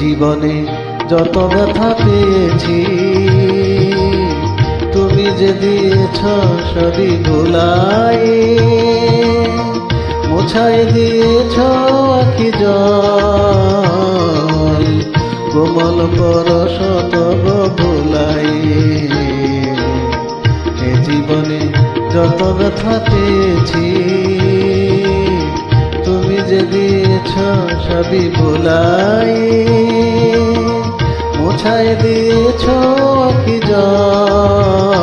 জীবনে যত ব্যথা পেয়েছি, তুমি যে দিয়েছ সবই ভুলাই, মোছাই দিয়েছ আখি জল, কোমল পরশ তব ভুলাই। এ জীবনে যত ব্যথা পেয়েছি, তুমি যে দিয়েছ সবই ভুলাই, মোছাই দিয়েছ আখি জল,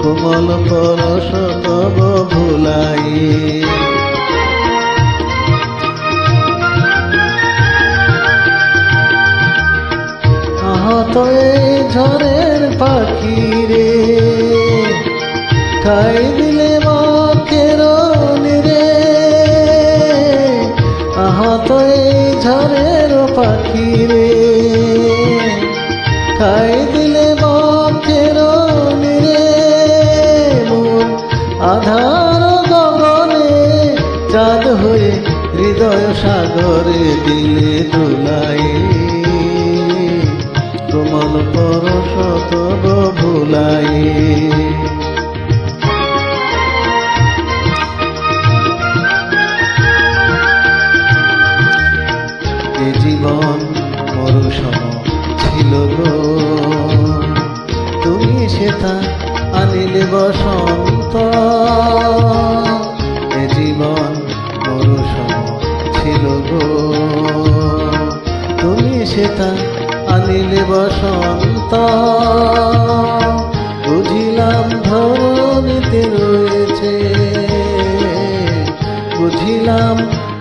কোমল পরশ তব ভুলাই। আহত এই ঝড়ের পাখি রে, খাই দিলে মকের নিরে। আহত এই ঝড়ের পাখি রে, খাই দিলে মকের নিরে। মন আধার গগনে চাঁদ হয়ে হৃদয় সাগরে দিলে দোলাই, কোমল পরশ তব ভুলাই। এ জীবন মরুসম ছিল গো, তুমি সেটা আনিলে বসন্ত। এ জীবন মরুসম ছিল গো, তুমি সেটা আনিলে বসন্ত। বুঝিলাম ধরণীতে রয়েছে, বুঝিলাম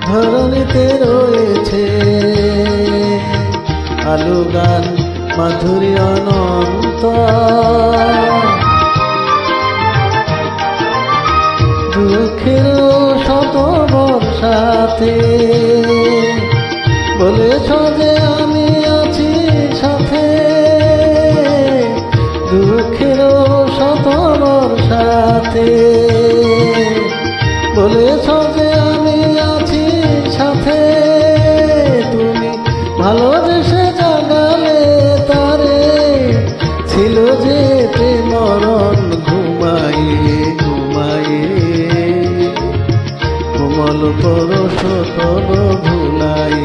ধরণীতে রয়েছে আলো গান মাধুরী অনন্ত। দুঃখের শত বর্ষাতে বলেছ যে আমি আছি সাথে। দুঃখের শত বর্ষাতে বলেছ যে আমি আছি সাথে। তুমি ভালোবেসে জাগালে তারে, ছিল যে মরণ ঘুমাইয়ে ঘুমাইয়ে, কোমল পরশ তব ভুলাই।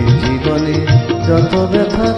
এই জীবনে যত ব্যথা